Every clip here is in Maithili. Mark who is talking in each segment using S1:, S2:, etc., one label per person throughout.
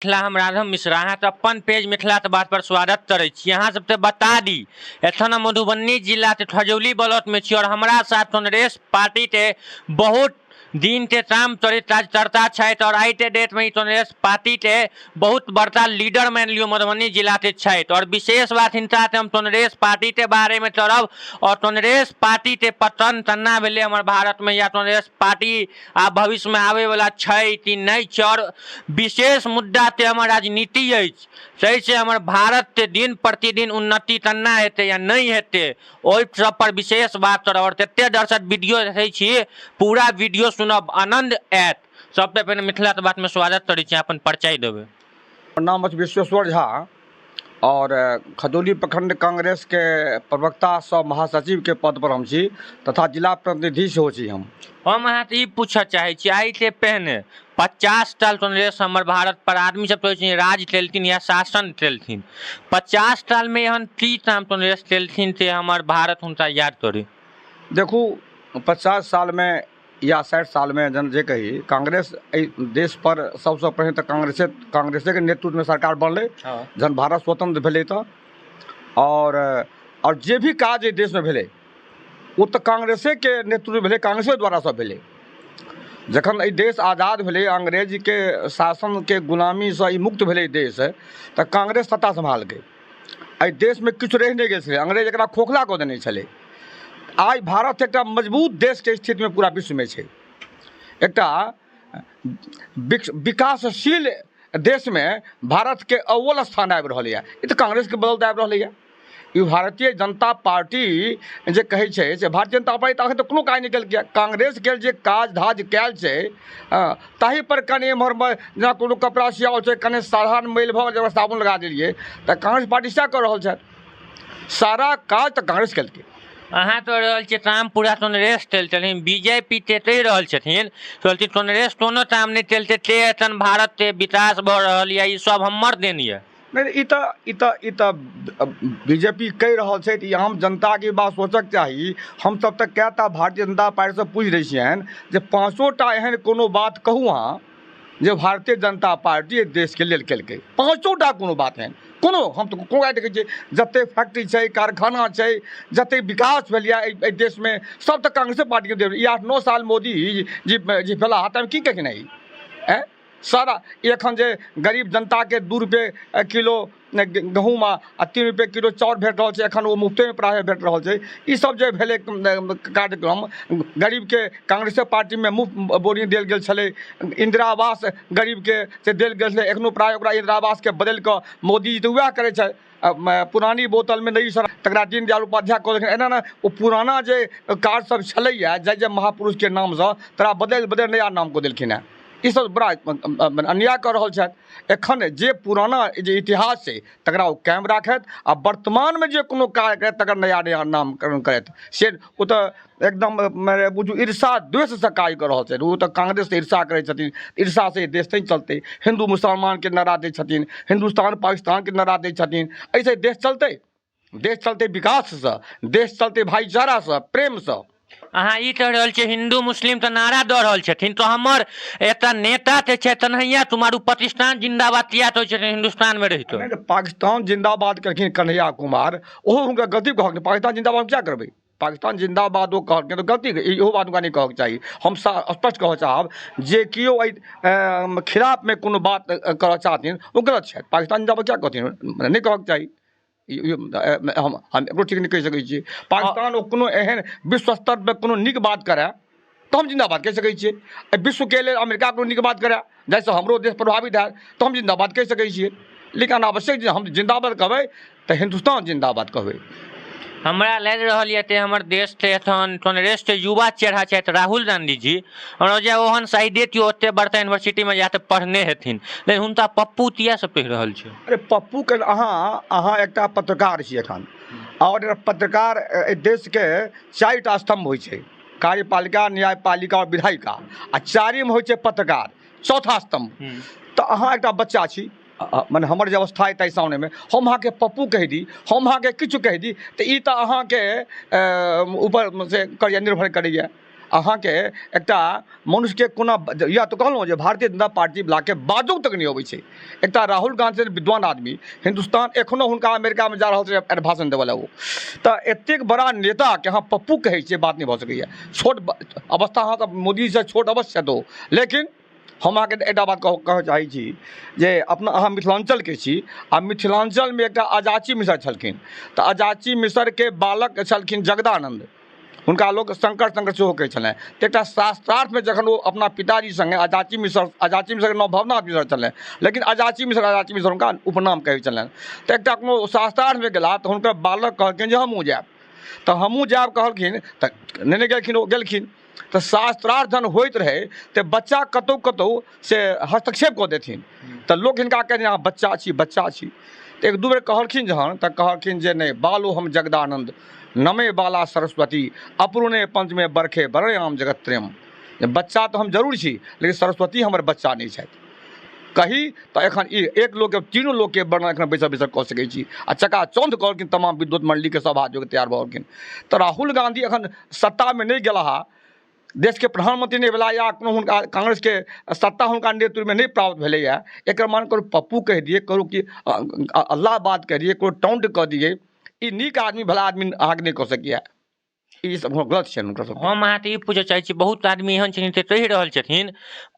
S1: मिथिला हम राधव मिश्रा अहाँ तो अपन पेज मिथिला तऽ बात पर स्वागत करै छी। अहाँ सबके बता दी एखन हम मधुबनी जिला के खजौली ब्लॉक में छी और हमारा साथ कांग्रेस पार्टी के बहुत दिन के काम चर्चा छथि और आई के डेट में कांग्रेस पार्टी के बहुत बड़का लीडर मान लियो मधुबनी जिला के छथि और विशेष बात हिनका हम कांग्रेस पार्टी के बारे में करब और कांग्रेस पार्टी के पतन केना भेलै हमर भारत में या कांग्रेस पार्टी आ भविष्य में आवे वाला छै कि नहीं छै और विशेष मुद्दा ते हमर राजनीति अछि सही से हमर भारत के दिन प्रतिदिन उन्नति केना हेतै या नहीं हेतै ओहि सब पर विशेष बात करब और कते दर्शक वीडियो देखै छी पूरा वीडियो सुनब आनंद आयत। सबसे पहले मिथिला के बात में स्वागत करै छी, अपन परिचय देबै।
S2: नाम विश्वेश्वर झा और खजौली प्रखंड कांग्रेस के प्रवक्ता सह महासचिव के पद पर हम छी तथा जिला प्रतिनिधि सेहो छी। हम
S1: अहाँ से ई पूछऽ चाहे छी आई से पहले 50 साल कांग्रेस हमर भारत पर आदमी सब तो राज केलथिन या शासन केलथिन 50 साल में एहन की काम कांग्रेस केलथिन से हमर भारत हुनका याद करी।
S2: देखू 50 साल में या 60 साल में जन जे कही कांग्रेस देश पर सबसे पहले तो कांग्रेसे के नेतृत्व में सरकार बनले जन भारत स्वतंत्र भेले तो और जे भी काज एहि देश में भेले वो तो कांग्रेसे के नेतृत्व भेले, कांग्रेसे द्वारा सब भेले। जखन एहि देश आज़ाद भेले अंग्रेज के शासन के गुलामी से मुक्त भेले देश तो कांग्रेस सत्ता संभालके एहि देश में किछु रहि नहीं गेल छलै, अंग्रेज एकरा खोखला कऽ देने छलै। आज भारत एक मजबूत देश के स्थिति में पूरा विश्व में है, एक विकासशील देश में भारत के अव्वल स्थान आबि रहल है। ई तो कांग्रेस के बदलते आबि रहल है। ई भारतीय जनता पार्टी जे कहै छै से भारतीय जनता पार्टी तखन तो कोनो काज नहीं केलकै। कांग्रेस के जे काज धाज कयल छै ताहि पर कनि एम्हर जेना कोनो कपड़ा सियाओल छै कनि साधारण मैल भऽ गेल साबुन लगा देलियै तऽ कांग्रेस पार्टी सएह कऽ रहल छथि। सारा काज तऽ कांग्रेस केलकै।
S1: अहाँ तो रहल छियै काम पूरा कांग्रेस केलथिन, बीजेपी कहि रहल छथिन कांग्रेस कोनो काम नहीं केलकै ते एखन भारत के विकास भऽ रहल यऽ, ई सब हमर देन यऽ।
S2: नहीं ई तो बीजेपी कहि रहल छै ई आम जनता की बात सोचक चाही। हम सब तक कएटा भारतीय जनता पार्टी से पूछ रही छियनि जे 5टा एहन कोनो बात कहू अहाँ जे भारतीय जनता पार्टी देश के लेल केलकै। 5टा कोनो बात एहन कोनो हम तो कोनो देखै छियै जते फैक्ट्री छै कारखाना छै जते विकास भेल एहि देश में सब तो कांग्रेसे पार्टी के देल। 8-9 साल मोदी जी भेला हाथ में की केने है सारा एखन जे गरीब जनता के 2 रुपये किलो गहूँम आ 3 रुपये किलो चाउर भेट रहल छै, एखन वो मुफ्ते में प्राय भेट रहल छै। ई सब जे भेलै कार्यक्रम गरीब के कांग्रेसे पार्टी में मुफ्त बोरिंग देल गेल छलै, इंदिरा आवास गरीब के से देल गेल छलै, एखनो प्राय ओकरा इंदिरा आवास के बदलि कऽ मोदी जी तऽ वएह करै छै पुरानी बोतल में नई सर तकरा दीनदयाल उपाध्याय कऽ देलखिन। एना ने ओ पुराना जे कार्ड सब छलैया जय महापुरुष के नाम से तकरा बदलि नया नाम कऽ देलखिन है। ई सब बड़ा अन्याय कर रहल छथि। एखन जे पुराना जे इतिहास छै तकरा ओ कायम राखथि आ वर्तमान में जे कोनो कार्य करथि तकर नया नामकरण करथि से ओ तऽ एकदम बुझू ईर्षा द्वेष से कार्य कर रहल छथि। ओ तऽ कांग्रेस से ईर्षा करै छथिन, ईर्षा से देश नहीं चलते। हिंदू मुसलमान के नारा दै छथिन, हिंदुस्तान पाकिस्तान के नारा दै छथिन, ऐसे देश चलते। देश चलते विकास से, देश चलते भाईचारा से, प्रेम से।
S1: अहाँ ई कह रहल छियै हिंदू मुस्लिम तऽ नारा दऽ रहल छथिन तऽ हमर एकटा नेता जे छै कन्हैया कुमार पाकिस्तान जिंदाबाद किया तो हिंदुस्तान में रहितो।
S2: पाकिस्तान जिंदाबाद करखिन कन्हैया कुमार, ओहो हुनका गलती कहलखिन। पाकिस्तान जिंदाबाद क्या करबै, पाकिस्तान जिंदाबाद वो कहलखिन तो गलती इहो बात हुनका नहीं कहक चाही। हम स्पष्ट कहऽ चाहब जे केओ एहि खिलाफ में कोनो बात करऽ चाहथिन वो गलत छथि। पाकिस्तान जिंदाबाद क्या कहथिन नहीं कहक चाही, हम एकरो ठीक नहीं कहि सकै छियै। पाकिस्तान कोनो एहन विश्व स्तर पर कोनो नीक बात करे तो हम जिंदाबाद कहि सकै छियै। विश्व के लेल अमेरिका कोनो नीक बात करे जैसे हमरो देश प्रभावित है तो हम जिंदाबाद कहि सकै छियै। लेकिन आवश्यक हम जिंदाबाद कहबै तो हिंदुस्तान जिंदाबाद कहबै।
S1: हमरा लग रहल यऽ हमर देश के एखन कांग्रेस के युवा चेहरा छथि राहुल गांधी जी और जे ओहन शायदे केओ ओते बड़का यूनिवर्सिटी में जाके पढ़ने हेथिन लेकिन हुनका पप्पू तिया से पढ़ि रहल छै।
S2: अरे पप्पू के अहाँ एकटा पत्रकार छी एखन और पत्रकार देश के 4टा स्तंभ होइ छै, कार्यपालिका न्यायपालिका और विधायिका आ 4म होइ छै पत्रकार, चौथा स्तंभ। तो अहाँ एकटा बच्चा छी मने हमर जे अवस्था है ताहि सामने में हम अहाँ के पप्पू कहि दी, हम अहाँ के किछु कहि दी तो ई तो अहाँ के ऊपर से निर्भर करैया। अहाँके एकटा मनुष्यके कोना या तो कहलहुँ जे भारतीय जनता पार्टी वलाके बाजो तक नहीं अबै छै। एकटा राहुल गांधी विद्वान आदमी, हिंदुस्तान एखनो हुनका अमेरिकामे जा रहल छै भाषण देवऽ लए, ओ तऽ एतेक बड़ा नेता के अहाँ पप्पू कहै छियै, बात नहीं भऽ सकैए। छोट अवस्था अहाँ तऽ मोदीसँ छोट अवश्य छथि ओ, लेकिन हम अहाँके एकटा बात कहऽ चाहै छी जे अपना अहाँ मिथिलाञ्चलके छी, आ मिथिलाञ्चलमे एकटा अजाची मिसर छलखिन, तऽ अजाची मिसरके बालक छलखिन जगदानन्द, हुनका लोक शंकर सेहो कहै छलनि। तऽ एकटा शास्त्रार्थमे जखन ओ अपना पिताजी सङ्गे अजाची मिसरके नाम भवनाथ मिसर छलनि, लेकिन अजाची मिसर हुनका उपनाम कहै छलनि। तऽ एकटा कोनो शास्त्रार्थमे गेला तऽ हुनकर बालक कहलखिन जे हमहूँ जायब, तऽ हमहूँ जायब कहलखिन, तऽ नेने गेलखिन, ओ गेलखिन। तऽ शास्त्रार्थ जहन होइत रहै तऽ बच्चा कतहु कतहु से हस्तक्षेप कऽ देथिन, तऽ लोक हिनका कहथिन अहाँ बच्चा छी, बच्चा छी। तऽ एक दू बेर कहलखिन जहन, तऽ कहलखिन जे नहि, बालो हम जगदानन्द, नमे बाला सरस्वती, अपूर्णे पंच में बरखे बड़े आम जगत प्रेम। बच्चा तो हम जरूर छी, लेकिन सरस्वती हमर बच्चा नहीं छथि। कही तऽ एखन ई एक लोक तीनों लोक के वर्णन एखन बैसल कऽ सकै छी। आ चकाचौंध कहलखिन, तमाम विद्वत मंडलीके सभा जो तैयार भऽ गेलखिन। तऽ राहुल गांधी एखन सत्तामे नहीं गेलाह, देश के प्रधानमंत्री नहीं भेला, या कोनो हुनका कांग्रेस के सत्ता हुनका नेतृत्व में नहीं प्राप्त भेलैए, एकर मान करू पप्पू कहि दिए, करू कि अल्लाह बात कहि दिए, करू टाउंट कऽ दिए, ई नीक आदमी भला आदमी अहाँके नहीं कऽ सकैए। ई सब गलत छै हुनकर सब।
S1: हम अहाँके ई पूछऽ चाहै छी, बहुत आदमी एहन छथिन जे कहि रहल छथिन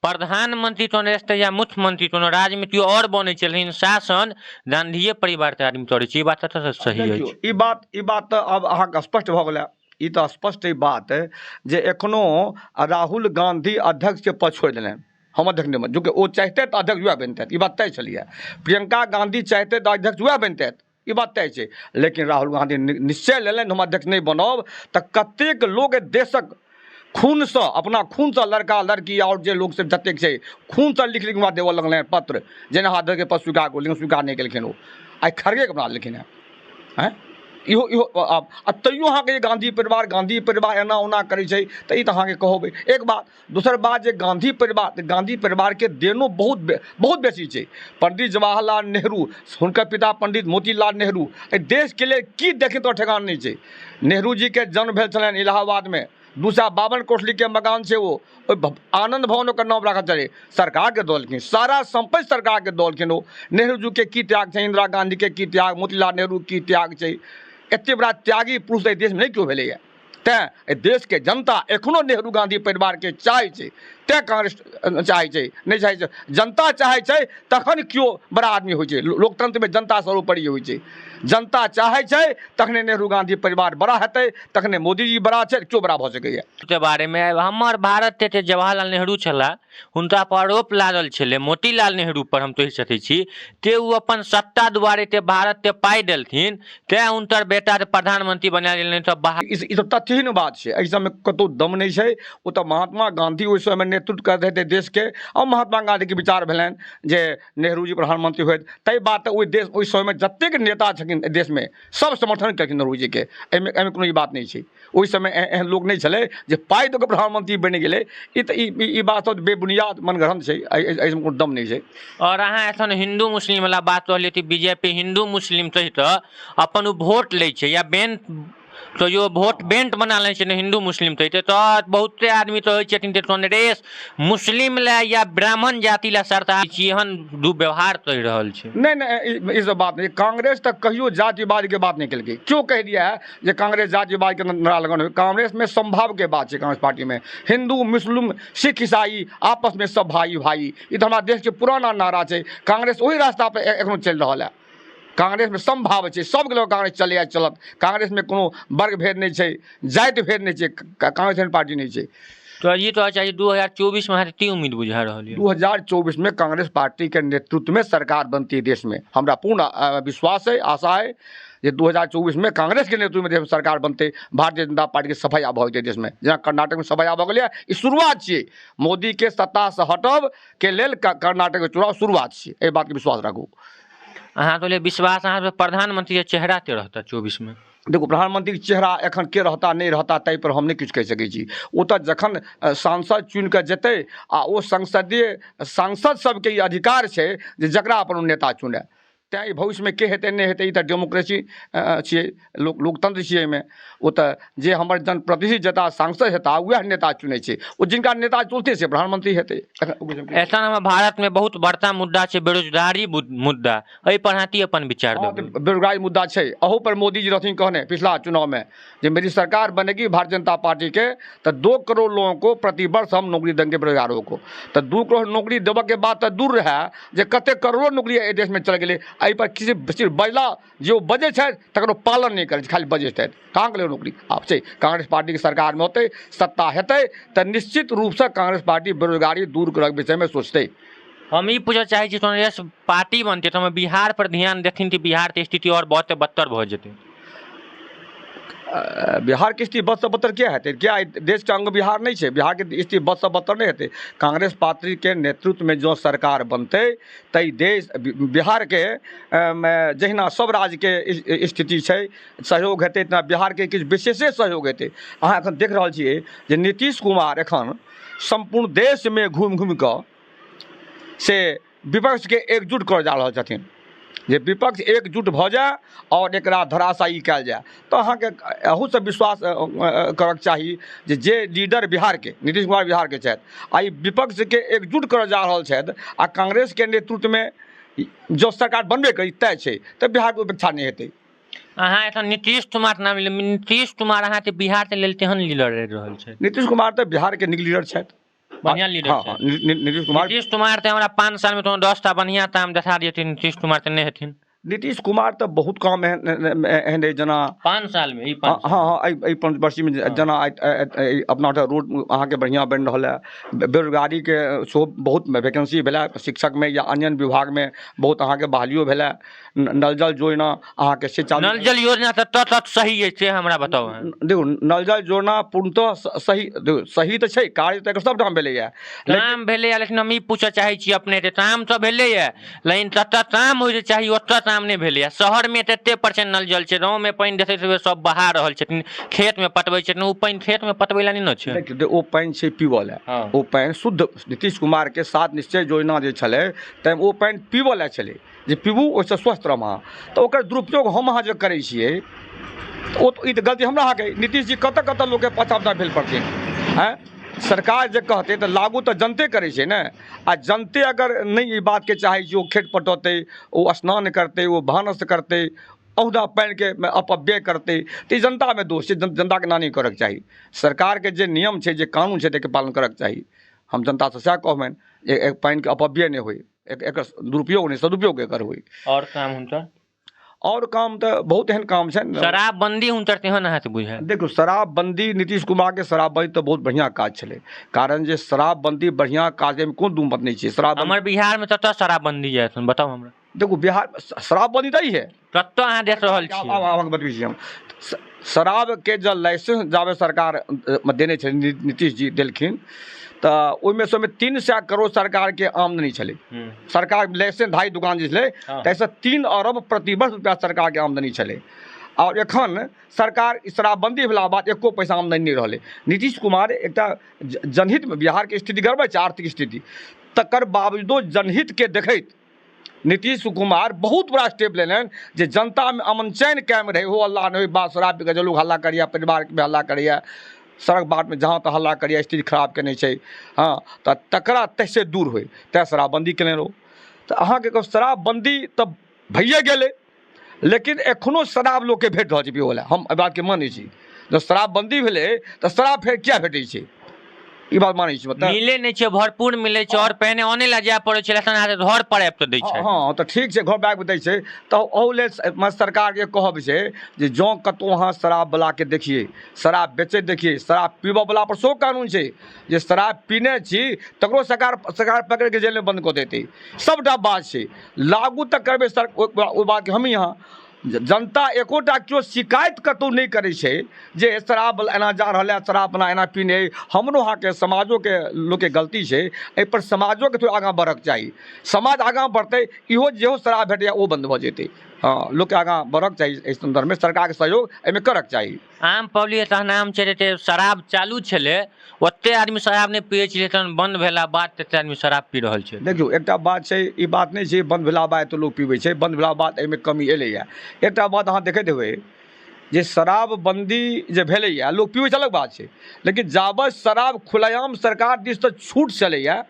S1: प्रधानमंत्री तो रहते या मुख्यमंत्री तो राज्य में केओ और बनै छै, लेकिन शासन गांधीए परिवार के आदमी करै छै। ई बात तऽ सही अछि।
S2: ई बात तऽ अब अहाँके स्पष्ट भऽ गेलै। ई तऽ स्पष्ट ई बात जे एखनो राहुल गांधी अध्यक्ष के पद छोड़ि देलनि। हम अध्यक्ष नहीं बन, जो कि ओ चाहते तऽ अध्यक्ष वएह बनतथि, ई बात तय छलिए। प्रियंका गांधी चाहते तऽ अध्यक्ष वएह बनतथि, ई बात तय छै। लेकिन राहुल गांधी निश्चय लेलनि हम अध्यक्ष नहीं बनब, तऽ कतेक लोग देशक खूनसँ, अपना खूनसँ लड़का लड़की और जे लोग सब जतेक छै खूनसँ लिख लिख हमरा देवऽ लगलनि पत्र, जेना अध्यक्ष के पद स्वीकार करू, लेकिन स्वीकार नहीं केलखिन। ओ आइ खड़गेके बना देलखिन हैं। इहो आ तैयो अहाँके गांधी परिवार एना ओना करै छै, तऽ ई तऽ अहाँके कहबै एक बात। दोसर बात जे गांधी परिवारके देनो बहुत बेसी छै। पंडित जवाहरलाल नेहरू, हुनकर पिता पंडित मोतीलाल नेहरू, एहि देशके लेल की देखें तो ठेकान नहीं छै। नेहरू जी के जन्म भेल छलनि इलाहाबादमे, 252 कोठली के मकान छै, वो आनंद भवन ओकर नाम राखल चले, सरकार के दौलखिन, सारा संपत्ति सरकार के दौलखिन। ओ नेहरू जी के की त्याग छै, इंदिरा गांधी के की त्याग, मोतीलाल नेहरू की त्याग छै। एते बड़ा त्यागी पुरुष एहि देशमे नहीं क्यों भेलैए। तैँ एहि देशके जनता एखनो नेहरू गांधी परिवारके चाहै छै, तैँ कांग्रेस चाहै छै, नहीं चाहै छै। जनता चाहै छै तखन केओ बड़ा आदमी होइ छै। लोकतंत्रमे जनता सर्वोपरि होइ छै। जनता चाहै छै तखने नेहरू गांधी परिवार बड़ा हेतै, तखने मोदीजी बड़ा छै, केओ बड़ा भऽ सकैए।
S1: के बारे में हमर भारत के जवाहरलाल नेहरू छला, हुनका पर आरोप लागल छलै मोतीलाल नेहरू पर, हम कहि सकै छी कि ओ अपन सत्ता दुआरे ते भारत के पाइ देलखिन, तैँ हुनकर बेटा के प्रधानमंत्री बना गेलनि। तऽ बाहर
S2: ई तऽ तथ्यहीन बात छै, एहि सबमे कतहु दम नहीं छै। ओ तऽ महात्मा गांधी ओहि समय नेतृत्व करैत रहै देशके, और महात्मा गांधीके विचार भेलनि जे नेहरू जी प्रधानमंत्री होइत। ताहि बात ओहि समयमे जतेक नेता छथिन देशमे सब समर्थन केलखिन नेहरू जीके, एहिमे कोनो ई बात नहीं छै। ओहि समय एहन लोक नहीं छलै जे पाइ दऽ कऽ प्रधानमंत्री बनि गेलै। ई बात सब बेबुनियाद मनगढ़ंत छै, एहिमे कोनो दम नहीं छै।
S1: और अहाँ एखन हिंदू मुस्लिम वाला बात कहलिए कि बीजेपी हिंदू मुस्लिम सहित अपन वोट लै छै, या बैन तो यो वोट बैंक बना लै छै, हिंदू मुस्लिम सहित। तऽ बहुते आदमी तो होइ छथिन कांग्रेस मुस्लिम ला या ब्राह्मण जाति ला सरकार एहन दुर्व्यवहार कहि रहल छै।
S2: नहीं, ई सब बात नहीं। कांग्रेस तक कहियो जातिवाद के बात नहीं केलकै। क्यों कह दिया है जे कांग्रेस जातिवाद के नारा लगाने? कांग्रेस में संभाव के बात है। कांग्रेस पार्टी में हिंदू मुस्लिम सिख ईसाई आपस में सब भाई भाई, ई तो हमारा देश के पुराना नारा है। कांग्रेस वही रास्ता पर एखनो चल रहा है। कांग्रेस में समभाव है, सब लोग कांग्रेस चले चलत। कांग्रेस में कोनो वर्ग भेद नहीं है, जाति भेद नहीं है। कांग्रेस एहन पार्टी नहीं है।
S1: तो ये तो चाहिए 2024 में की उम्मीद बुझा रहा है?
S2: 2024 में कांग्रेस पार्टी के नेतृत्व में सरकार बनती है देश में। हमरा पूर्ण विश्वास है, आशा है जे 2024 में कांग्रेस के नेतृत्व में देश में सरकार बनते, भारतीय जनता पार्टी के सफाया भऽ जेतै देश में। जेना कर्नाटक में सफाया भऽ गेलै, ई शुरुआत छियै। मोदी के सत्ता से हटब के लेल कर्नाटक के चुनाव शुरुआत छियै, एहि बात के विश्वास राखू।
S1: अहाँ तो विश्वास अहाँ प्रधानमंत्री के चेहरा के रहता 24 में?
S2: देखो, प्रधानमंत्री के चेहरा एखन के रहता नहीं रहता ताहि पर हम नहीं किछु कहि सकै छी। ओ तऽ जखन सांसद चुनि कऽ जेतै, आ ओ संसदीय सांसद सबके ई अधिकार छै जे जकरा अपन नेता चुनै। तैँ भविष्य में के हेतै नहीं हेतै, ई तऽ डेमोक्रेसी छियै, लोकतंत्र छियै। एहिमे ओ तऽ जे हमर जनप्रतिनिधि जता सांसद हेता वएह नेता चुनै छै, ओ जिनका नेता चुनतै से प्रधानमंत्री हेतै।
S1: ऐसा हमारे भारत में बहुत बड़का मुद्दा छै बेरोजगारी मुद्दा, एहि पर हाथी अपन विचार
S2: हाँ,
S1: देबै।
S2: तो बेरोजगारी मुद्दा छै। अहू पर मोदी जी रहथिन कहने पिछला चुनाव में, जब मेरी सरकार बनेगी भारतीय जनता पार्टी के तो 2 करोड़ लोगों को प्रतिवर्ष हम नौकरी देंगे बेरोजगारों को। तो 2 करोड़ नौकरी देवे के बाद तो दूर रहे जे कते करोड़ों नौकरी एहि देश में चल गए। एहि पर किसी सिर्फ बजला जे बजे तकरो पालन नहीं करे, खाली बजे कहाँ के नौकरी आब छै। कांग्रेस पार्टी के सरकार में होते, सत्ता हेतै तो निश्चित रूप से कांग्रेस पार्टी बेरोजगारी दूर करे के विषय में सोचते।
S1: हम ई पूछे चाहे छी, कांग्रेस पार्टी बनते तो हम बिहार पर ध्यान देथिन कि बिहार के स्थिति और बहुत बदतर भ जेतै।
S2: बिहार की स्थिति बद से बदतर क्या हेतै? क्या देश के अंग बिहार नहीं है? बिहार के स्थिति बद से बदतर नहीं हेतै। कांग्रेस पार्टी के नेतृत्व में जो सरकार बनते तई देश बिहार के जहिना सब राज्य के स्थिति है सहयोग हेतै, तना बिहार के किछु विशेषे सहयोग हेतै। अहाँ एखन देख रहल छियै जे नीतीश कुमार एखन संपूर्ण देश में घूमि घूमि कऽ से विपक्ष के एकजुट कर जा रहल छथिन, जे विपक्ष एकजुट भऽ जाए और एकरा धराशायी कयल जाए। तो अहाँके अहू से विश्वास करक चाही जे लीडर बिहार के नीतीश कुमार बिहार के छथि आ ई विपक्ष के एकजुट कर जा रहल छथि आ कांग्रेस के नेतृत्व में जो सरकार बनबे करी तय छै, तऽ बिहार के उपेक्षा नहीं हेतै।
S1: अहाँ एखन नीतीश कुमार नाम ले, नीतीश कुमार अहाँ के बिहार के लेल केहन लीडर रहि रहल छै?
S2: नीतीश कुमार तऽ बिहार के नीक लीडर छथि,
S1: बढ़िया लीडर
S2: हाँ,
S1: छै।
S2: नीतीश कुमार
S1: तो हमरा 5 साल में तो 10टा बढ़िया काम देखा देथिन, नीतीश कुमार तो नहीं हेथिन।
S2: नीतीश कुमार तऽ बहुत काम एहन अइ जना
S1: 5 साल में
S2: हाँ हाँ एहि पंचवर्षीय में जना अपना रोड अहाँके बढ़िया बनि रहल है। बेरोजगारी के सेहो बहुत वैकेंसी भेलै, शिक्षक में या अन्य विभाग में बहुत अहाँके बहालियो भेलै। नल जल योजना अहाँके से चालू,
S1: नल जल योजना तत सही है से हमरा बताउ।
S2: देखो नल जल योजना पूर्णतः सही, देखो सही तऽ छै, कार्य तऽ सब ठाम भेलैए,
S1: काम भेलैए। लेकिन हम ई पूछऽ चाहे छी अपने के, काम तऽ भेलैए लेकिन तत काम होइ जे चाही ओतऽ काम नहीं भेलैए। शहर में तते % नल जल छै, गाँव में पानि देते हुए सब बहा रहल छथिन, खेत में पटबै छथिन, ओ पानि खेत में पटबै ला नहीं न छै।
S2: ओ पानि छै पीबऽ लए, ओ पानि शुद्ध नीतीश कुमार के 7 निश्चय योजना जे छलै ताहिमे ओ पानि पीबऽ लए छलै, जे पीबू ओहिसँ स्वस्थ रहब। तऽ ओकर दुरुपयोग हम अहाँ जे करै छियै ओ ई तऽ गलती हमरा अहाँके। नीतीश जी कतऽ कतऽ लोकके पछावता भेल पड़थिन हैं? सरकार जे कहते तो लागू तो जनते करे छै ने, आ जनते अगर नहीं ई बात के चाहे ओ खेत पटौते, ओ स्नान करते, ओ भानस करते, औहदा पानि के अपव्यय करते, तो जनता में दोष छै। जनता के ना नहीं करक चाही। सरकार के जे नियम छै, जे कानून छै, तकर पालन करक चाही। हम जनता से सएह कहबनि, एक पानि के अपव्यय नहीं होय, एक दुरुपयोग नहीं सदुपयोग एकर होय।
S1: और काम हुनकर
S2: और काम तो बहुत एहन काम छै।
S1: शराबबंदी हुनकर तेहन अहाँ बुझाय?
S2: देखो शराबबंदी नीतीश कुमार के शराबबंदी तो बहुत बढ़िया काज छलै, कारण जे शराबबंदी बढ़िया काज में कोन दू मत नहीं छै। शराब
S1: हमर बिहार में तत शराबबंदी है, बताओ हमरा।
S2: देखो बिहार शराबबंदी नहीं है,
S1: कतऽ अहाँ देख रहल छी?
S2: अहाँके बतबै छी हम। शराब के जब लाइसेंस जाबे सरकार देने छै, नीतीश जी देलखिन, तऽ ओहिमे से 300 करोड़ सरकार के आमदनी छलै। सरकार लाइसेंस धारी दुकान जे छलै ताहिसँ 3 अरब प्रतिवर्ष रुपया सरकार के आमदनी छलै। और एखन सरकार शराबबंदी भेला बाद एको पैसा आमदनी नहीं रहलै। नीतीश कुमार एकटा जनहित में बिहार के स्थिति गड़बड़ छै, आर्थिक स्थिति, तकर बावजूदो जनहित के देखैत नीतीश कुमार बहुत बड़ा स्टेप लेलन जे जनता में अमन चैन कायम रहे। हो अल्लाह नहीं बात शराब पी के लोग हल्ला करिए, परिवार में हल्ला करिए, सड़क बाट में जहाँ तक हल्ला करिए, स्थिति खराब केने छै। हाँ, तऽ तकरा तैसे दूर होय तै शराबबंदी केने रहो। तऽ अहाँके शराबबंदी तऽ भइए गेलै, लेकिन एखनो शराब लोग के भेट रहल छै पियो लए। हम एहि बात के मानै छी, जब शराबबंदी भेलै तऽ शराब फेर किया भेटै छै, ई बात मानै छी। मतलब
S1: मिले नहीं छै, भरपूर मिले छै, और पहिने आने ला जाय पड़े छै, लेकिन अहाँ घर पर आबि तऽ दै छै।
S2: हाँ तऽ ठीक छै, घर पर आबि दै छै। तऽ ओहू लेल सरकार के कहब छै जे जँ कतहु अहाँ शराब वाला के देखिए, शराब बेचैत देखिए, शराब पीबऽ वाला पर सेहो कानून छै जे शराब पीने छी तकरो सरकार पकड़ के जेल में बंद कऽ देतै। सबटा बात छै, लागू तऽ करबै ओ बात के। हम यहाँ जनता एकोटा केओ शिकायत कतहु नहीं करे छै जे शराब एना जा रहल है, शराब एना पीने। हमरो अहाँके समाजो के लोग के गलती छै, एहि पर समाजो के थोड़ा आगाँ बढ़क चाही। समाज आगाँ बढ़तै, इहो जेहो शराब भेटैए ओ बंद भऽ जेतै। हाँ लोग के आगाँ बढ़क चाहिए इस संदर्भ में सरकार के सहयोग एहिमे करक चाहिए।
S1: आम पब्लिक तहन नाम छे शराब चालू छले ओते आदमी शराब नहीं पिए छे तहन बंद भेला बाद तते आदमी शराब पी रहल छे।
S2: देखियो एकटा बात छै, ई बात नहीं छै बंद भेला बाद तो लोग पीबै छै, बंद भेला बाद एहिमे कमी एलैया। एकटा बात अहाँ देखैत हेबै जे शराबबंदी जे भेलैया लोग पीबै छै अलग बात छै, लेकिन जाबत शराब खुलेआम सरकार दिस तऽ छूट चलैया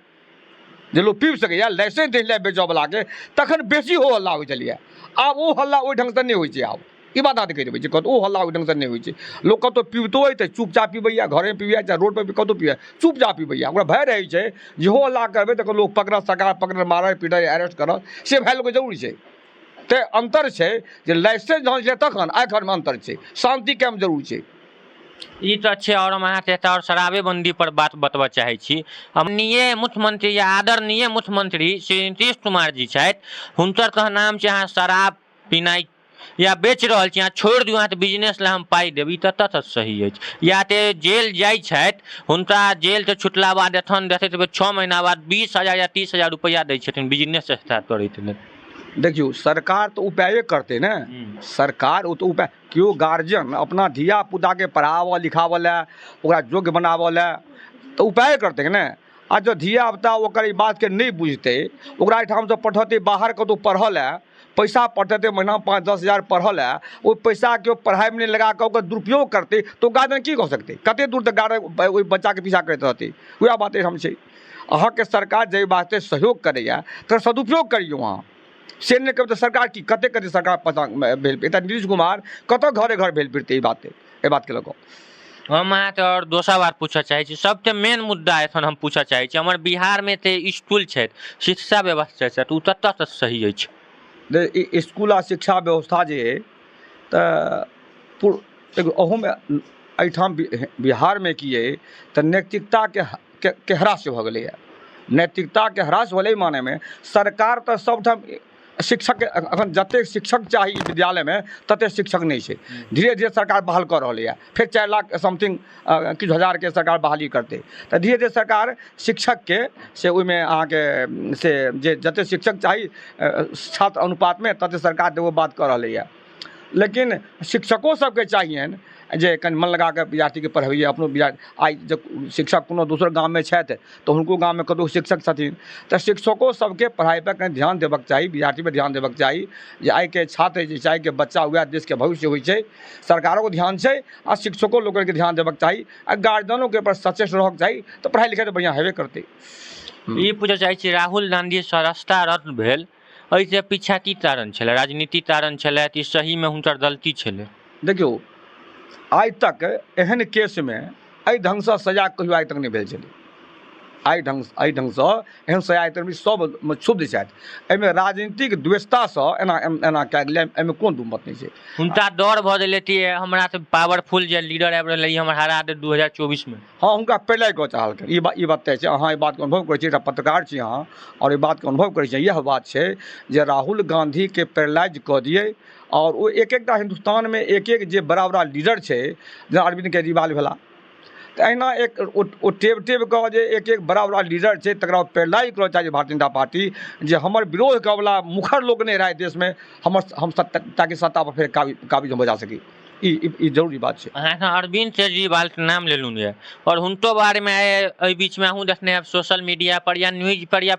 S2: जे लोग पीब सकैया लाइसेंस दै बेचऽवलाके, तखन बेसी हो हल्ला होइ छलैया। आब ओ हल्ला ओहि ढङ्गसँ नहि होइ छै। आब ई बात अहाँ देखैत हेबै जे कतौ ओ हल्ला ओहि ढङ्गसँ नहि होइ छै। लोग कतौ पीबतो अइ तऽ चुपचाप पीबैया, घरेमे पीबैया चाहे रोड पर कतौ पीबैया, चुपचाप पीबैया। ओकरा भय रहै छै जे हो हल्ला करबै तऽ लोग पकड़त, सरकार पकड़त, मारत पीटत, अरेस्ट करत, से भय लोकके जरूरी छै। तऽ अंतर छै जे लाइसेंस जहन छै तखन एखनमे अंतर छै, शांति कायम जरूर छै।
S1: ई तो अच्छे। और हम अहाँ और शराबेबंदी पर बात बतबऽ चाहे छी। हमनीय मुख्यमंत्री या आदरणीय मुख्यमंत्री श्री नीतीश कुमार जी छथि, हुनकर तऽ नाम छै अहाँ शराब पीनाइ या बेच रहल छी, अहाँ छोड़ि दियौ, अहाँ तऽ बिजनेस लए हम पाइ देब, ई तऽ सही अछि। या तऽ जेल जाइ छथि, हुनका जेल से छुटला बाद एखन देखैत हेबै 6 महीना बाद 20,000 या 30,000 रुपैआ दै छथिन बिजनेस स्टार्ट करैत लेल।
S2: देखियो सरकार तो उपाय करते ने, सरकार ओ तो उपाय, केओ गार्जियन अपना धिया पुताके पढ़ाबऽ लिखाबऽ लए, ओकरा योग्य बनाबऽ लए तऽ उपाय करतै ने। आ जो धिया पुता ओकर ई बातके नहि बुझतै, ओकरा एहिठामसँ पठेतै बाहर कतहु पढ़ऽ लए, पैसा पठेतै महीना 5-10 हजार पढ़ऽ लए, ओ पैसा केओ पढ़ाइमे नहि लगा कऽ ओकर दुरुपयोग करतै तऽ गार्जियन की कऽ सकतै? कतेक दूर तक गार्जियन ओहि बच्चाके पीछा करैत रहतै? वएह बात एहिठाम छै। अहाँके सरकार जाहि वास्ते सहयोग करैया तर सदुपयोग करियौ अहाँ, से नहि कहबै तऽ सरकार की कतेक सरकार पता भेल एतऽ नीतीश कुमार कतऽ घरे घर भेल फिरतै? एहि बातके लऽ कऽ
S1: हम अहाँ तऽ और दोसर बात पूछऽ चाहे छी। सबसे मेन मुद्दा एखन हम पूछऽ चाहे छी, हमर बिहारमे तऽ स्कूल छै, शिक्षा व्यवस्था छै, तऽ ओ ततऽ सही अछि?
S2: स्कूल आ शिक्षा व्यवस्था जे अइ तऽ अहूमे एहिठाम बिहारमे की अइ तऽ नैतिकताके ह्रास भऽ गेलैए। नैतिकताके ह्रास भेलै मानेमे सरकार तऽ सबठाम शिक्षक, अखन जतेक शिक्षक चाही विद्यालयमे ततेक शिक्षक नहि छै। धीरे धीरे सरकार बहाल कऽ रहलैए, फेर 4 लाख समथिंग किछु हजारके सरकार बहाली करतै। तऽ धीरे धीरे सरकार शिक्षकके से ओहिमे अहाँके से जे जतेक शिक्षक चाही छात्र अनुपातमे ततेक सरकार देबो बात कऽ रहलैए। लेकिन शिक्षको सबके चाहियनि जे कनि मन लगा कऽ विद्यार्थीके पढ़बैए। अपनो विद्यार्थी आइ जब शिक्षक कोनो दोसर गाममे छथि तऽ हुनको गाममे कतहु शिक्षक छथिन, तऽ शिक्षको सबके पढ़ाइपर कनि ध्यान देबाक चाही, विद्यार्थीपर ध्यान देबाक चाही जे आइके छात्र जे छै, आइके बच्चा वएह देशके भविष्य होइ छै। सरकारोके ध्यान छै आ शिक्षको लोकनिके ध्यान देबाक चाही आ गार्जियनोके ऊपर सचेत रहक चाही, तऽ पढ़ाइ लिखाइ तऽ बढ़िआँ हेबे करतै।
S1: ई पूछऽ चाहे छी, राहुल गांधी सदस्यता रद्द भेल, एहिसे पीछा की कारण छलै? राजनीति कारण छलै कि सहीमे हुनकर गलती छलै?
S2: देखियौ आइ तक एहन केसमे एहि ढङ्गसँ सजा कहियो आइ तक नहि भेल छलै। एहि ढङ्गसँ एहन सजा आइ तक सब क्षुब्ध छथि। एहिमे राजनीतिक द्वेषतासँ एना कए गेलै, एहिमे कोनो दू मत नहि छै।
S1: हुनका डर भऽ गेलै कि हमरा तऽ पावरफुल जे लीडर आबि रहलै हमर हरा दे 2024 में।
S2: हाँ हुनका पहिले कऽ चाहलकै, ई बात तय छै। अहाँ ई बातके अनुभव करै छी, एकटा पत्रकार छी अहाँ और ई बातके अनुभव करै छी। इएह बात छै जे राहुल गांधीके पैरालाइज कऽ दिए और ओ एक एकटा हिन्दुस्तानमे एक एक जे बड़ा बड़ा लीडर छै, जेना अरविंद केजरीवाल भेला, तऽ अहिना एक ओ टेब कऽ जे एक एक बड़ा बड़ा लीडर छै तकरा पैरालाइज करऽ चाही भारतीय जनता पार्टी, जे हमर विरोध करऽवला मुखर लोक नहि रहै देशमे, हम ताकि सत्ता पर फेर काबिज हम बजा सकी। ई जरूरी बात छै।
S1: अहाँ अरविंद केजरीवाल के नाम लेलूँ यऽ और हुनको बारेमे एहि बीचमे अहूँ देखने हैब सोशल मीडिया पर या न्यूज पर या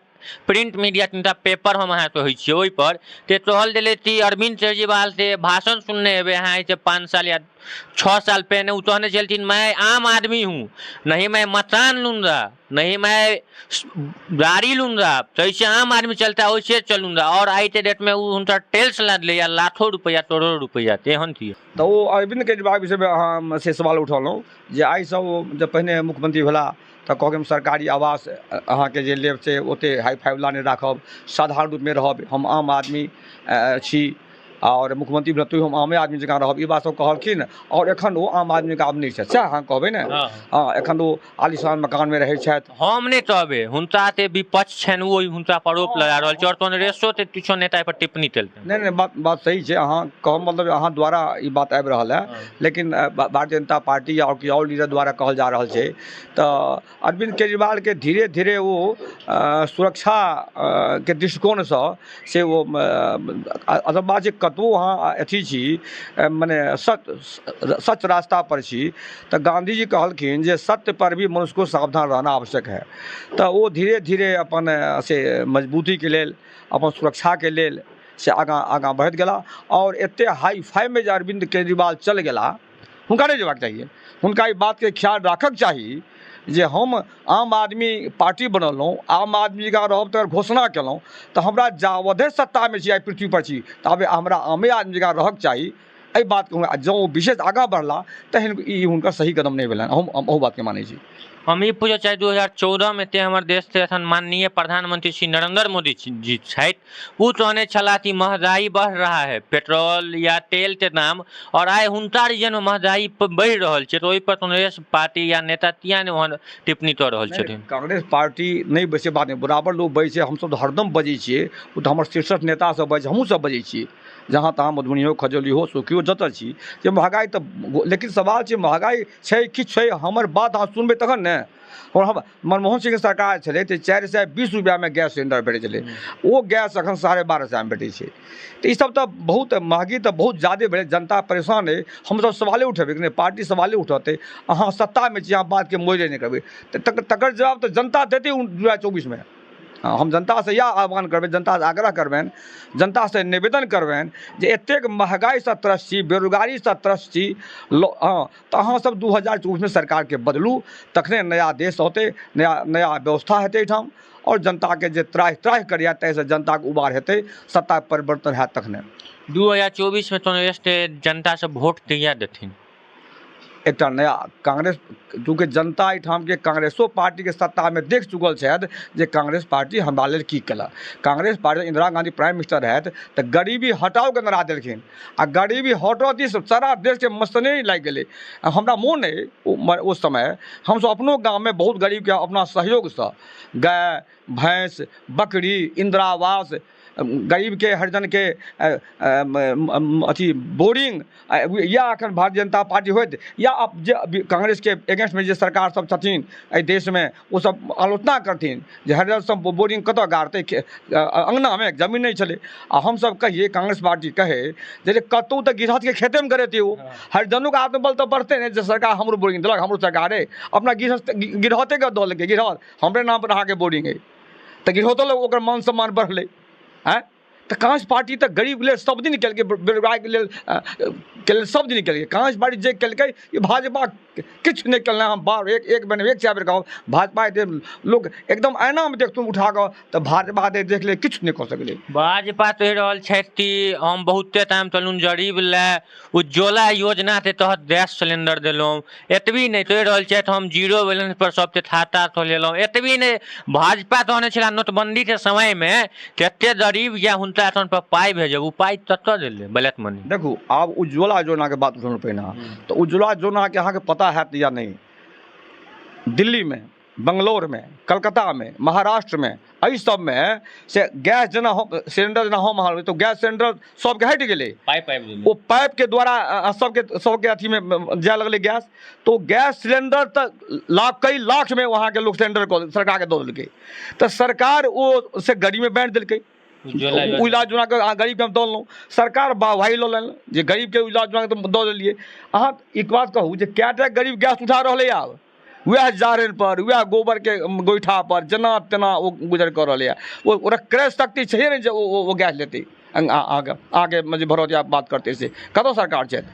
S1: प्रिंट मीडिया तनिटा पेपर हम अहाँ कहै छियै ओहिपर ते कहल गेलै कि अरविंद केजरीवाल से भाषण सुनने हेबै अहाँ से 5 साल या 6 साल पहले। वो कहने चलती मैं आम आदमी हूँ, नहीं मैं मकान लूँगा, नहीं मैं गाड़ी लूँगा, तो ऐसे आम आदमी चलता है वैसे चलूँगा। और आई के डेट में वो हुनकर टेल्स लाद लिया लाखों रुपया करोड़ों रुपया तेहन थी।
S2: तो वो अरविंद केजरीवाल विषयमे अहाँ से सवाल उठौलहुँ जे आइसँ ओ जब पहिने मुख्यमंत्री भेला तऽ कहके हम सरकारी आवास अहाँके जे लेब से ओतेक हाई फाइवला नहि राखब, साधारण रूपमे रहब, हम आम आदमी छी और मुख्यमंत्री भेल तो हम आमे आदमी जकाँ रहब, ई बात सब कहलखिन। और एखन ओ आम आदमीके आब नहि छथि, सएह अहाँ कहबै ने? हाँ एखन ओ आलिशान मकानमे रहै छथि।
S1: हम नहि कहबै, हुनका ते विपक्ष छनि ओ हुनका पर आरोप लगा रहल छै और कांग्रेसो ते किछो नेता पर टिप्पणी केलकै।
S2: नहीं बात सही छै। अहाँ कहब मतलब अहाँ द्वारा ई बात आबि रहल है, लेकिन भारतीय जनता पार्टी और कि और लीडर द्वारा कहल जा रहल छै। तऽ अरविंद केजरीवालके धीरे धीरे वो सुरक्षा के दृष्टिकोणसँ से वो अदबाजिक कदम कतबो अहाँ अथी छी मने सच रास्ता पर छी तऽ गांधी जी कहलखिन जे सत्य पर भी मनुष्य को सावधान रहना आवश्यक है। तऽ ओ धीरे धीरे अपन से मजबूतीके लेल, अपन सुरक्षाके लेल से आगाँ बढ़ैत गेला। और एते हाई फाई में जे अरविंद केजरीवाल चल गेला, हुनका नहीं जेबाक चाहिए। हुनका ई बातके ख्याल राखक चाही जे हम आम आदमी पार्टी बनलहुँ, आम आदमी जकाँ रहब तऽ घोषणा केलहुँ, तऽ हमरा जावधे सत्तामे छी, आइ पृथ्वी पर छी, ताबे हमरा आमे आदमी जकाँ रहक चाही। एहि बातके जँ ओ विशेष आगाँ बढ़ला तहन ई हुनकर सही कदम नहि भेलनि। हम ओहि बातके मानै छी।
S1: हम ई पूछऽ चाही 2014 में ते हमर देश के एखन माननीय प्रधानमंत्री श्री नरेंद्र मोदी जी छथि, ओ कहने छलाह कि महंगाई बढ़ रहा है, पेट्रोल या तेल के दाम, और आइ हुनका रीजन में महंगाई बढ़ि रहल छै, तऽ ओहि पर कांग्रेस पार्टी या नेता किया ने वहाँ टिप्पणी कऽ रहल छथिन?
S2: कांग्रेस पार्टी नहीं बैसे बात नहीं, बराबर लोग बैसे, हमसब तो हरदम बजै छियै, ओ तऽ हमर शीर्षक नेता सब बजै, हमहूँ सब बजै छियै, जहाँ तहाँ मधुबनी हो, खजौली हो, सुखी हो, जतऽ छी जे महंगाई तऽ, लेकिन सवाल छै महंगाई छै किछु छै, हमर बात अहाँ सुनबै तखन ने। और हम मनमोहन सिंह सरकार छलै तऽ 420 रुपैआमे गैस सिलेंडर भेटै छलै, ओ गैस एखन 1250 भेटै छै। तऽ ई सब तऽ बहुत महगी तऽ बहुत ज्यादे भेलै, जनता परेशान अइ, हमसब सवाले उठेबै कि नहि, पार्टी सवाले उठेतै। अहाँ सत्तामे छी, अहाँ बातके मोड़े नहि करबै, तऽ तकर जवाब तऽ जनता देतै 2024 में। हम जनता से इएह आह्वान करबै, जनता से आग्रह करबनि, जनता से निवेदन करबनि जे एतेक महगाईसँ त्रस्त छी, बेरोजगारीसँ त्रस्त छी, हाँ, तऽ अहाँ सब 2024 में सरकारके बदलू, तखने नया देश औतै, नया व्यवस्था हेतै एहिठाम, और जनताके जे त्राहि करैए ताहिसँ जनताके उबार हेतै, सत्ता परिवर्तन हैत तखने।
S1: 2024 में कांग्रेस के जनता से वोट कहिया देथिन?
S2: एकटा नया कांग्रेस, चूँकि जनता एहिठामके कांग्रेसो पार्टीके सत्तामे देख चुकल छथि जे कांग्रेस पार्टी हमरा लेल की केलक। Congress party, Indira Gandhi prime minister रहथि तऽ गरीबी हटाओके नारा देलखिन, आ गरीबी हटो दिस सारा देशके मसनरी लागि गेलै। हमरा मोन अइ ओ समय हमसब अपनो गाममे बहुत गरीबके अपना सहयोगसँ गाय, भैंस, बकरी, इंदिरा आवास, गरीबके हरिजनके अथी बोरिंग, या एखन भारतीय जनता पार्टी होइत या जे कांग्रेसके अगेंस्टमे जे सरकार सब छथिन एहि देशमे, ओ सब आलोचना करथिन जे हरिजन सब बोरिंग कतऽ गाड़तै, अङ्गनामे जमीन नहि छलै। आ हमसब कहिए, कांग्रेस पार्टी कहे जे कतहु तऽ गिरहथके खेतेमे करेतै, ओ हरिजनोके आत्मबल तऽ बढ़तै ने, जे सरकार हमरो बोरिंग देलक, हमरो सरकार अइ, अपना गिरहतेके दऽ लेलकै, गिरहत हमरे नाम पर अहाँके बोरिंग अइ, तऽ गिरहतो लग ओकर मान सम्मान बढ़लै। आँय, तऽ कांग्रेस पार्टी तऽ गरीब लेल सब दिन केलकै, बेरोजगारके लेल सब दिन केलकै। कांग्रेस पार्टी जे केलकै, ई भाजपा किछु नहि केलकै। हम बार एक बेर 1 कहब, भाजपा लोग एकदम आईनामे देखतुन उठा कऽ, तऽ भाजपा देख ले किछु नहि कऽ सकलै।
S1: भाजपा कहि रहल छथि कि हम बहुते टाइम तलून गरीब लए उज्ज्वला योजना के तहत गैस सिलेंडर देलहुँ, एतबी नहि कहि रहल छथि हम जीरो बैलेंस पर सबके खाता खोलेलहुँ, एतबी नहि, भाजपा कहने छलै नोटबंदी के समय में कते गरीब या हुनका अकाउंट पर पाई भेजब, ओ पाई कतऽ देलै ब्लैक मनी?
S2: देखू, आब उज्ज्वला योजनाके बात उठौलहुँ पहिने, तऽ उज्ज्वला योजनाके अहाँके पता हैत या नहि, दिल्ली में, बंगलोर में, कलकत्ता में, महाराष्ट्र में, एहि सबमे से गैस जेना सिलेंडर जेना हम अहाँ तऽ गैस सिलेंडर सबके हटि गेलै, ओ पाइपके द्वारा सबके अथीमे जाए लगलै गैस। तो गैस सिलेंडर तऽ कई लाख में वहाँके लोक सिलेंडर सरकारके दऽ देलकै, तऽ सरकार ओ से गरीबमे बाँटि देलकै। उज्ज्वला योजनाके अहाँ गरीबके हम दऽ देलहुँ, सरकार वाहवाही लऽ लेलक जे गरीबके उज्ज्वला योजनाके दऽ देलियै। अहाँ एक बात कहू जे कएटा गरीब गैस उठा रहलै, आब वएह जारनि पर, वएह गोबरके गोइठा पर जेना तेना ओ गुजर कऽ रहलैए। ओकरा क्रय शक्ति छैहे नहि जे ओ गैस लेतै, आगे जे भरोतिया बात करतै से कतऽ सरकार छथि?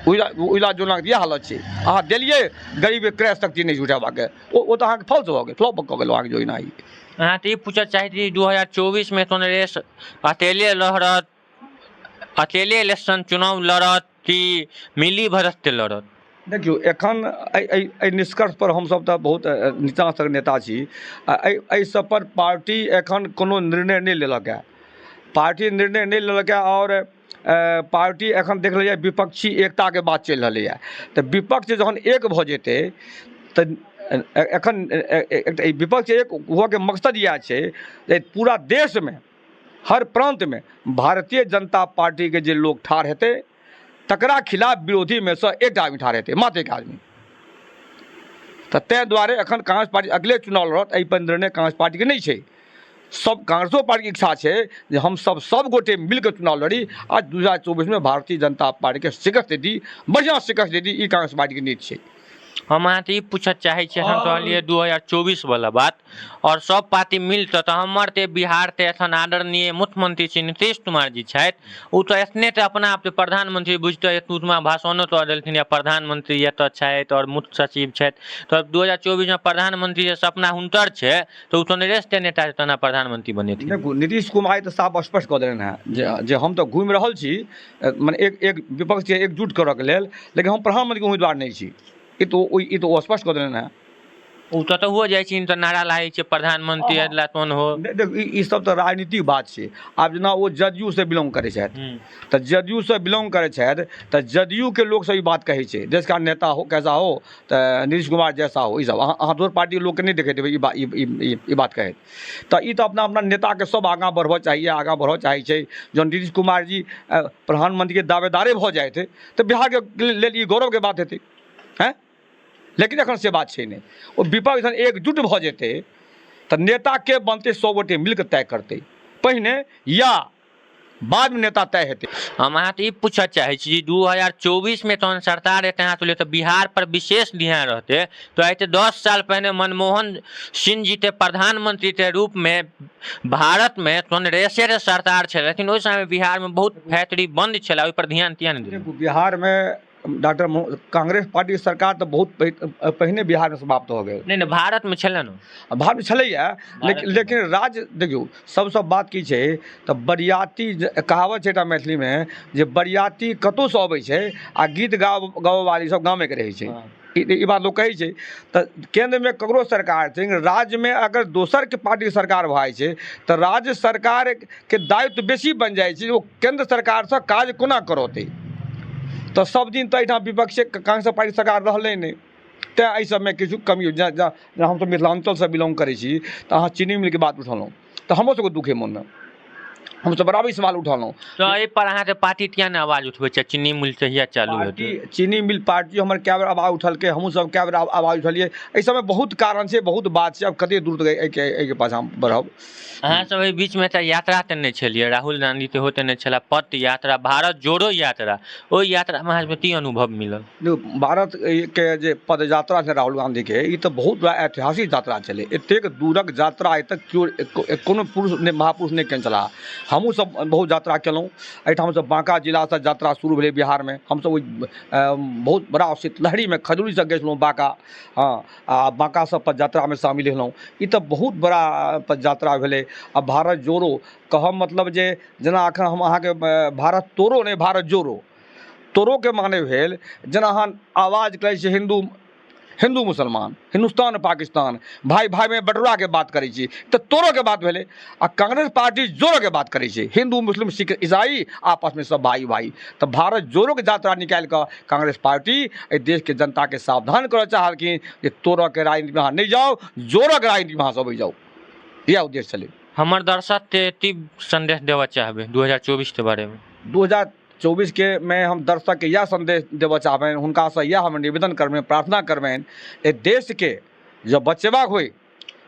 S2: उज्ज्वला योजनाके इएह हालत छै, अहाँ देलियै, गरीबके क्रय शक्ति नहि छै उठेबाके, ओ तऽ अहाँके फॉल्स भऽ गेल, फ्लॉप कऽ गेल अहाँके योजना। ई
S1: अहाँ तऽ ई पूछऽ चाहैत रही 2024 में कांग्रेस अकेले लड़त, अकेले इलेक्शन चुनाव लड़त कि मिली भरत के लड़त?
S2: देखियौ, एखन एहि निष्कर्ष पर हमसब तऽ बहुत नीचाँ स्तरक नेता छी, एहि सब पर पार्टी एखन कोनो निर्णय नहि लेलक है, पार्टी निर्णय नहि लेलक है। और पार्टी एखन देख लिअ विपक्षी एकताके बात चलि रहलैए, तऽ विपक्ष जखन एक भऽ जेतै तऽ एखन विपक्ष एक हुअके मकसद इएह छै जे पूरा देशमे हर प्रान्तमे भारतीय जनता पार्टीके जे लोक ठाढ़ हेतै तकरा खिलाफ विरोधीमे सँ एकटा आदमी ठाढ़ हेतै, मात्र एक आदमी। तऽ ताहि दुआरे एखन कांग्रेस पार्टी अगले चुनाव लड़त, एहि पर निर्णय कांग्रेस पार्टीके नहि छै। सब कांग्रेसो पार्टी की इच्छा है जे हम सब गोटे मिलकर चुनाव लड़ी आज 2024 में भारतीय जनता पार्टी के शिकस्त दी, बढ़िया शिकस्त दी। ई कांग्रेस पार्टी की नीति है।
S1: हम अहाँ से ई पूछऽ चाहे छी, हम कहलिए 2024 वाला बात और सब पार्टी मिलते तो हमर ते बिहार ते एखन आदरणीय मुख्यमंत्री श्री नीतीश कुमार जी छथि, उ तो एतने ते अपना आप प्रधानमंत्री बुझते एतुमा भाषणो तो देलखिन या प्रधानमंत्री एतऽ छथि और मुख्य सचिव छथि, तो 2024 में प्रधानमंत्री के सपना हुनकर छै तो उ तो नरेश ते नेता तना प्रधानमंत्री बनेथिन।
S2: देखो नीतीश कुमार तो साफ स्पष्ट कह देने हैं जे हम तो घूमि रहल छी, माने एक विपक्ष के एकजुट करऽ के लेल, लेकिन हम प्रधानमंत्री के उम्मीदवार नहीं छी। ई तो स्पष्ट कह देने हैं।
S1: उ तो हो जाइ छै, तो नारा लागै छै प्रधानमंत्री अदला तोन हो।
S2: देख ई सब तो राजनीतिक बात छै। आब जेना वो जदयू से बिलोंग करै छथि, तो जदयू से बिलोंग करै छथि तो जदयू के लोग सब ई बात कहै छै, देश का नेता हो कैसा हो तो नीतीश कुमार जैसा हो। ई सब अहाँ दोसर पार्टी के लोग के नहीं देखे देबै ई बात कहैत। तो ई तो अपना अपना नेता के सब आगाँ बढ़बऽ चाहिए, आगाँ बढ़ऽ चाहै छै। जब नीतीश कुमार जी प्रधानमंत्री के दावेदारे भऽ जाइत तो बिहार के लेल ई गौरव के बात हेतै हैं। लेकिन एखन से बात छै नहीं। ओ विपक्ष एकजुट भऽ जेतै तो नेता के बनते 100 गोटे मिलकर तय करते, पहिने या बाद में नेता तय हेतै।
S1: हम अहाँ से ई पूछऽ चाहे छी 2024 में तहन सरकार एतऽ तो ले तो बिहार पर विशेष ध्यान रहते, तो आइ 10 साल पहले मनमोहन सिंह जी ते प्रधानमंत्री के रूप में भारत में कांग्रेस रे सरकार छल, लेकिन ओहि समय बिहार में बहुत फैक्ट्री बंद छल, ओहि पर ध्यान किया नहीं देल।
S2: बिहार में डॉक्टर कांग्रेस पार्टी की सरकार तो बहुत पहले बिहार में समाप्त हो गए।
S1: नहीं भारत में छल न,
S2: भारत में छलैया, लेकिन राज्य देखियो सब बात की छै तो बरियाती कहावत छै मैथिली में जे बरियाती कतौ से अबै छै आ गीत गाबऽ वाली सब गाँव के रहै छै। ई बात लोग कहै छै। तो केंद्र में ककरो सरकार छै, राज्य में अगर दोसर के पार्टी के सरकार भऽ छै तो राज्य सरकार के दायित्व बेसी बन जाइ छै, वो केंद्र सरकार से काज कोना करौते। तो सब दिन तो यहाँ विपक्षे कांग्रेस पार्टी सरकार रहलै नहीं, तैं एहि सबमें किछु कमी हो। हम सब मिथिलांचल से बिलोंग करै छी तो अहाँ चीनी मिल के बात उठलहुँ तो हमरो सबके दुखे मन में हम सब बराबर सवाल उठलहुँ।
S1: तो एहि पर अहाँ के पार्टी किया ने आवाज उठबै छै, चीनी मिल कहिया चालू हेतै?
S2: चीनी मिल पार्टी हमर कए बेर आवाज उठलकै, हमहूँ सब कए बेर आवाज उठलियै। एहि सबमें बहुत कारण छै, बहुत बात छै। अब कते दूर तक एहिके पास हम बढ़ब।
S1: अहाँ सब एहि बीच में यात्रा ते नहीं छलियै, राहुल गांधी ते होते नहीं छला पद यात्रा, भारत जोड़ो यात्रा, ओहि यात्रा में अहाँ की अनुभव मिलल?
S2: भारत के जे पद यात्रा छै राहुल गांधी के, ई तो बहुत बड़ा ऐतिहासिक यात्रा छलै। एतेक दूरक यात्रा आइ तक कोनो पुरुष ने महापुरुष नहीं केने छलाह। हमहूँ सब बहुत यात्रा केलहुँ। एहिठाम से बांका जिला से यात्रा शुरू भेलै बिहार में। हम सब बहुत बड़ा शीतलहरी में खजूरी से गेलहुँ बांका, हाँ, आ बांका से पद यात्रा में शामिल भेलहुँ। ई तो बहुत बड़ा पद यात्रा भेलै। आ भारत जोड़ो कहब मतलब जे जेना एखन हम अहाँके भारत तोड़ो नहीं भारत जोड़ो, तोड़ो के माने भेल जेना अहाँ आवाज करै छी हिंदू मुसलमान, हिंदुस्तान पाकिस्तान, भाई भाई में बटुरा के बात करै छी, तो तोड़ो के बात भेलै। आ कांग्रेस पार्टी जोड़ो के बात करै छै, हिंदू मुस्लिम सिख ईसाई आपस में सब भाई भाई। तो भारत जोड़ो के यात्रा निकाल कर कांग्रेस पार्टी एहि देश के जनता के सावधान करऽ चाहलखिन जे तोड़ो के राजनीति में अहाँ नहीं जाओ, जोड़ो के राजनीति में अहाँ सब जाओ। यह उद्देश्य छलै।
S1: हमर दर्शक के संदेश देवा चाहबे 2024 के बारे में?
S2: 2024 के में हम दर्शक के यह संदेश देवा चाहबें, हुनका से यह हम निवेदन करबें, प्रार्थना करबें, ए देश के जब बचेबाक होय,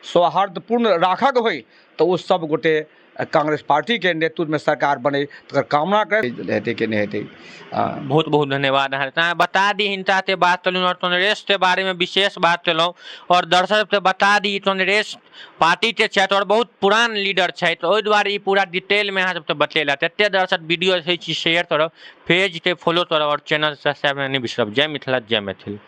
S2: सौहार्दपूर्ण राखक होय, तो वो सब गोटे कांग्रेस पार्टी के नेतृत्व में सरकार बने तो कामना करे हेतै कि नहीं हेतै।
S1: बहुत बहुत धन्यवाद। अहाँ बता दी हिनका से बात करूँ और कांग्रेस के बारे में विशेष बात कलूँ और दर्शक से बता दी कांग्रेस पार्टी के छथि और बहुत पुरान लीडर छथि, ओहि दुआरे ई पूरा डिटेल में अहाँ सबके बतेला। एते दर्शक वीडियो छै शेयर करब, पेज के फॉलो करब और चैनल सब्सक्राइब नहीं बिसरब। जय मिथिला, जय मैथिल।